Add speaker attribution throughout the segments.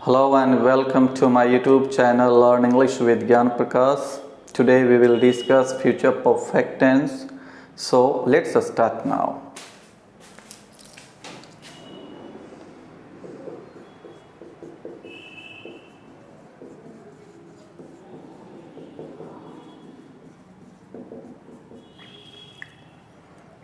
Speaker 1: Hello and welcome to my YouTube channel Learn English with Gyan Prakash. Today we will discuss future perfect tense. So let's start now.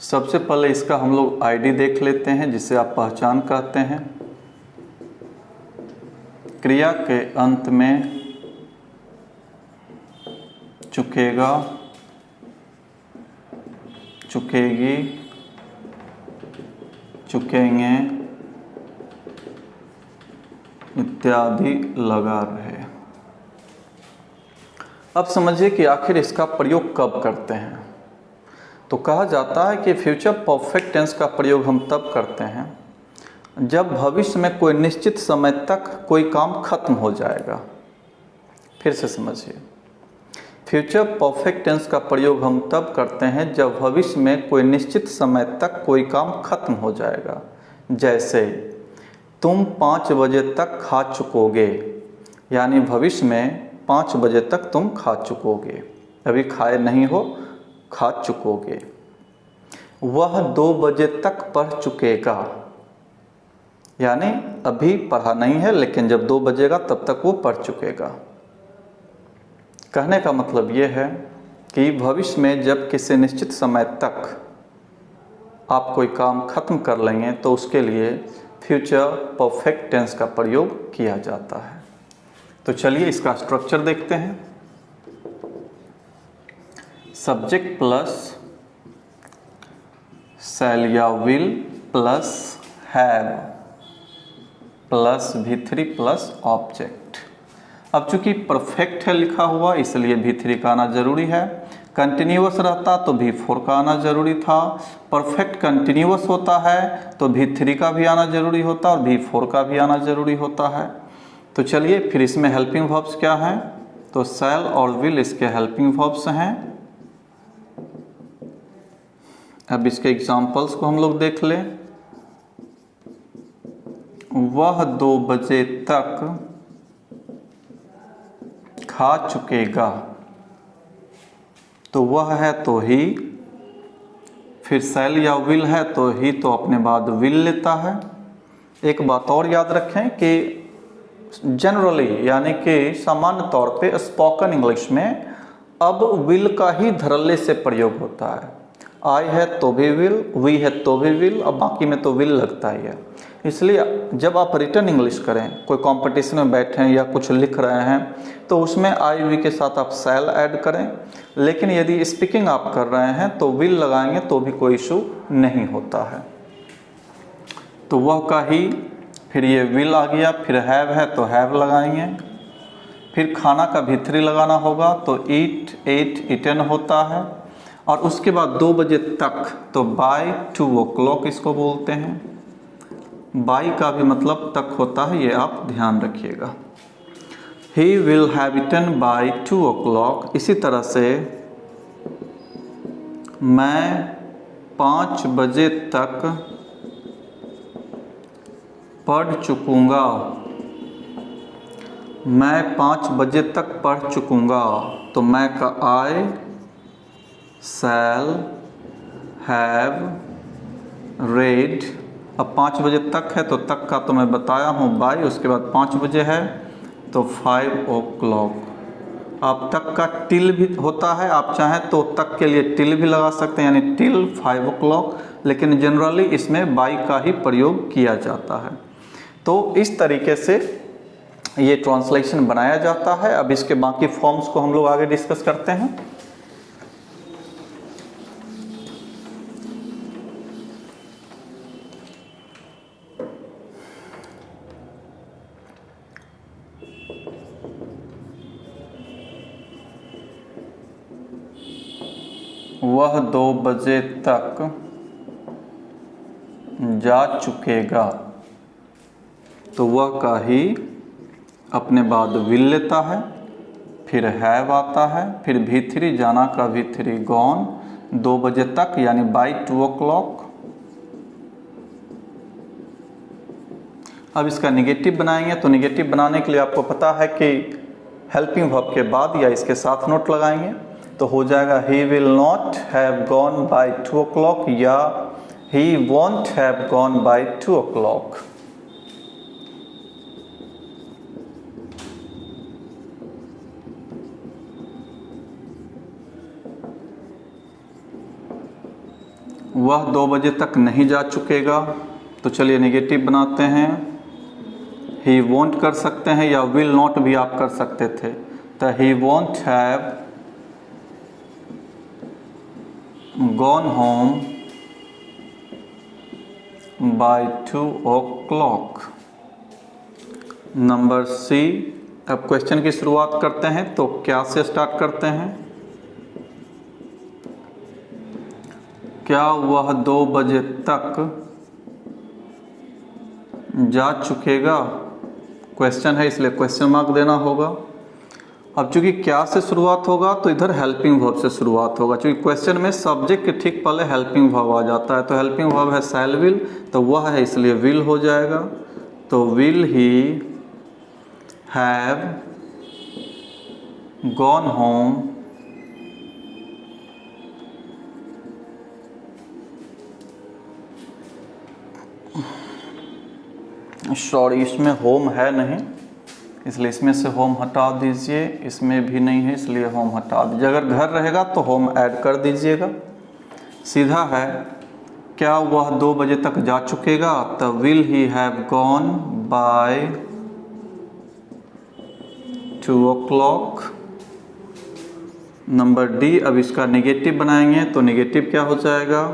Speaker 1: सबसे पहले इसका हम लोग ID देख लेते हैं जिसे आप पहचान कहते हैं। क्रिया के अंत में चुकेगा, चुकेगी, चुकेंगे इत्यादि लगा रहे। अब समझिए कि आखिर इसका प्रयोग कब करते हैं। तो कहा जाता है कि फ्यूचर परफेक्ट टेंस का प्रयोग हम तब करते हैं जब भविष्य में कोई निश्चित समय तक कोई काम खत्म हो जाएगा। फिर से समझिए, फ्यूचर परफेक्ट टेंस का प्रयोग हम तब करते हैं जब भविष्य में कोई निश्चित समय तक कोई काम खत्म हो जाएगा। जैसे तुम 5 बजे तक खा चुकोगे, यानी भविष्य में 5 बजे तक तुम खा चुकोगे, अभी खाए नहीं हो, खा चुकोगे। वह 2 बजे तक पढ़ चुकेगा, यानी अभी पढ़ा नहीं है लेकिन जब 2 बजेगा तब तक वो पढ़ चुकेगा। कहने का मतलब ये है कि भविष्य में जब किसी निश्चित समय तक आप कोई काम खत्म कर लेंगे तो उसके लिए फ्यूचर परफेक्ट टेंस का प्रयोग किया जाता है। तो चलिए इसका स्ट्रक्चर देखते हैं। सब्जेक्ट प्लस शैल या will plus have plus V3 plus object. अब चूंकि परफेक्ट है लिखा हुआ इसलिए V3 का आना जरूरी है। कंटिन्यूअस रहता तो V4 का आना जरूरी था। परफेक्ट कंटिन्यूअस होता है तो V3 का भी आना जरूरी होता और V4 का भी आना जरूरी होता है। तो चलिए फिर इसमें हेल्पिंग वर्ब्स क्या हैं। तो शैल और विल इसके हेल्पिंग वर्ब्स हैं। अब इसके एग्जाम्पल्स को हम लोग देख लें। वह 2 बजे तक खा चुकेगा, तो वह है तो ही, फिर शैल या विल है तो ही तो अपने बाद विल लेता है। एक बात और याद रखें कि जनरली यानी कि सामान्य तौर पे स्पोकन इंग्लिश में अब विल का ही धड़ल्ले से प्रयोग होता है। आई है तो भी विल, वी है तो भी विल, अब बाकी में तो विल लगता ही है। इसलिए जब आप रिटन इंग्लिश करें, कोई कंपटीशन में बैठे हैं या कुछ लिख रहे हैं तो उसमें आई वी के साथ आप शैल ऐड करें, लेकिन यदि स्पीकिंग आप कर रहे हैं तो विल लगाएंगे तो भी कोई इशू नहीं होता है। तो वह का ही, फिर ये विल आ गया, फिर हैव है तो हैव लगाएंगे, फिर खाना का V3 लगाना होगा तो ईट, एट, ईटन होता है, और उसके बाद 2 बजे तक तो बाय 2 o'clock इसको बोलते हैं। बाई का भी मतलब तक होता है, ये आप ध्यान रखिएगा। He will have eaten by 2 o'clock। इसी तरह से मैं 5 बजे तक पढ़ चुकूंगा, मैं 5 बजे तक पढ़ चुकूंगा। तो मैं का आई, शैल, हैव, रेड। अब 5 बजे तक है तो तक का तो मैं बताया हूँ बाय, उसके बाद 5 बजे है तो 5 o'clock। आप तक का टिल भी होता है, आप चाहें तो तक के लिए टिल भी लगा सकते हैं, यानी टिल 5 o'clock, लेकिन जनरली इसमें बाय का ही प्रयोग किया जाता है। तो इस तरीके से ये ट्रांसलेशन बनाया जाता है। अब इसके बाकी फॉर्म्स को हम लोग आगे डिस्कस करते हैं। वह 2 बजे तक जा चुकेगा, तो वह का ही अपने बाद विल लेता है, फिर हैव आता है, फिर V3 जाना का V3 गॉन, 2 बजे तक यानी बाय 2 o'clock, अब इसका निगेटिव बनाएंगे, तो निगेटिव बनाने के लिए आपको पता है कि हेल्पिंग वर्ब के बाद या इसके साथ नोट लगाएंगे, तो हो जाएगा he will not have gone by 2 o'clock या he won't have gone by 2 o'clock। वह 2 बजे तक नहीं जा चुकेगा, तो चलिए नेगेटिव बनाते हैं। ही वॉन्ट कर सकते हैं या विल नॉट भी आप कर सकते थे, तो he won't have gone home by 2 o'clock। Number C, अब क्वेश्चन की शुरुआत करते हैं, तो क्या से स्टार्ट करते हैं? क्या वह 2 बजे तक जा चुकेगा? क्वेश्चन है इसलिए क्वेश्चन मार्क देना होगा। अब चूंकि क्या से शुरुआत होगा तो इधर हेल्पिंग वर्ब से शुरुआत होगा, क्योंकि क्वेश्चन में सब्जेक्ट के ठीक पहले हेल्पिंग वर्ब आ जाता है, तो हेल्पिंग वर्ब है शैल विल, तो वह है इसलिए विल हो जाएगा। तो will he have gone home sorry, इसमें होम है नहीं, इसलिए इसमें से होम हटा दीजिए, इसमें भी नहीं है इसलिए होम हटा दीजिए। अगर घर रहेगा तो होम ऐड कर दीजिएगा। सीधा है, क्या वह 2 बजे तक जा चुकेगा? तो will he have gone by 2 o'clock। Number D, अब इसका नेगेटिव बनाएंगे, तो नेगेटिव क्या हो जाएगा?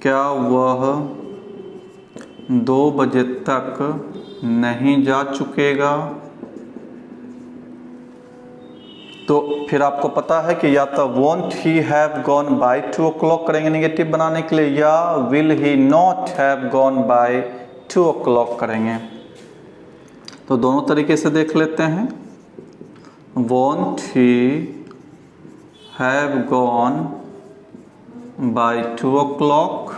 Speaker 1: क्या वह 2 बजे तक नहीं जा चुकेगा? तो फिर आपको पता है कि या तो want he have gone by 2 o'clock करेंगे नेगेटिव बनाने के लिए, या will he not have gone by 2 o'clock करेंगे। तो दोनों तरीके से देख लेते हैं। Want he have gone by 2 o'clock,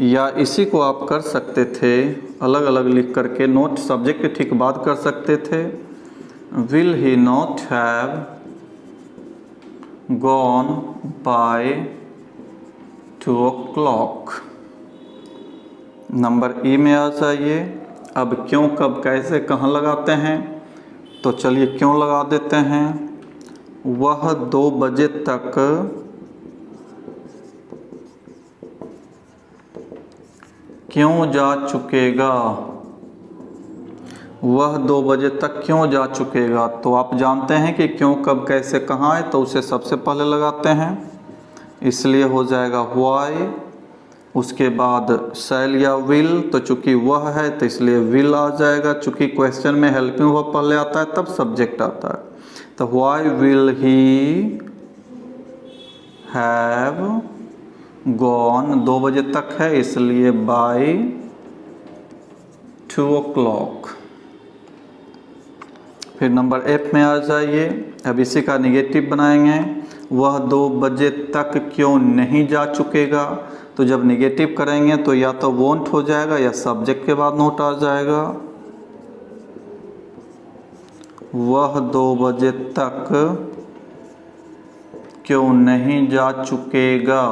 Speaker 1: या इसी को आप कर सकते थे अलग अलग लिख करके, नोट सब्जेक्ट के ठीक बाद कर सकते थे। Will he not have gone by 2 o'clock। Number ई में आ जाइए। अब क्यों, कब, कैसे, कहाँ लगाते हैं? तो चलिए क्यों लगा देते हैं। वह 2 बजे तक क्यों जा चुकेगा? वह 2 बजे तक क्यों जा चुकेगा? तो आप जानते हैं कि क्यों, कब, कैसे, कहाँ है, तो उसे सबसे पहले लगाते हैं, इसलिए हो जाएगा व्हाई। उसके बाद शैल या विल, तो चूंकि वह है तो इसलिए विल आ जाएगा। चूंकि क्वेश्चन में हेल्पिंग वर्ब पहले आता है तब सब्जेक्ट आता है, तो why will he have gone, 2 बजे तक है इसलिए बाय 2 o'clock। फिर नंबर एफ में आ जाइए। अब इसी का निगेटिव बनाएंगे। वह 2 बजे तक क्यों नहीं जा चुकेगा? तो जब निगेटिव करेंगे तो या तो वॉन्ट हो जाएगा या सब्जेक्ट के बाद नोट आ जाएगा। वह 2 बजे तक क्यों नहीं जा चुकेगा?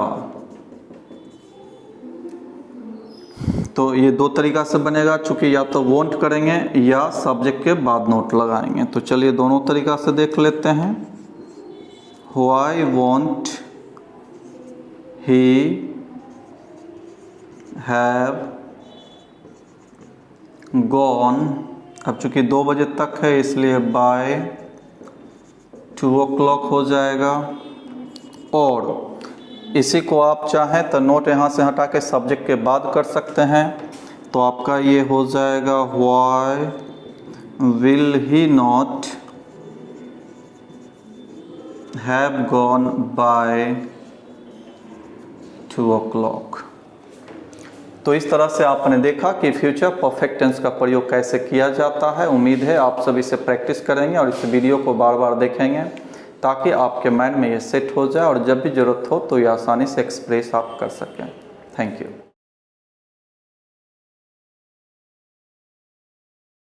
Speaker 1: तो ये 2 तरीका से बनेगा, चूंकि या तो वॉन्ट करेंगे या सब्जेक्ट के बाद नोट लगाएंगे। तो चलिए दोनों तरीका से देख लेते हैं। Why want he have gone, अब चूंकि 2 बजे तक है इसलिए बाय 2 o'clock हो जाएगा। और इसी को आप चाहें तो नोट यहाँ से हटा के सब्जेक्ट के बाद कर सकते हैं, तो आपका ये हो जाएगा why will he not have gone by 2 o'clock। तो इस तरह से आपने देखा कि फ्यूचर परफेक्ट टेंस का प्रयोग कैसे किया जाता है। उम्मीद है आप सभी से प्रैक्टिस करेंगे और इस वीडियो को बार बार देखेंगे ताकि आपके माइंड में ये सेट हो जाए और जब भी ज़रूरत हो तो ये आसानी से एक्सप्रेस आप कर सकें। Thank you.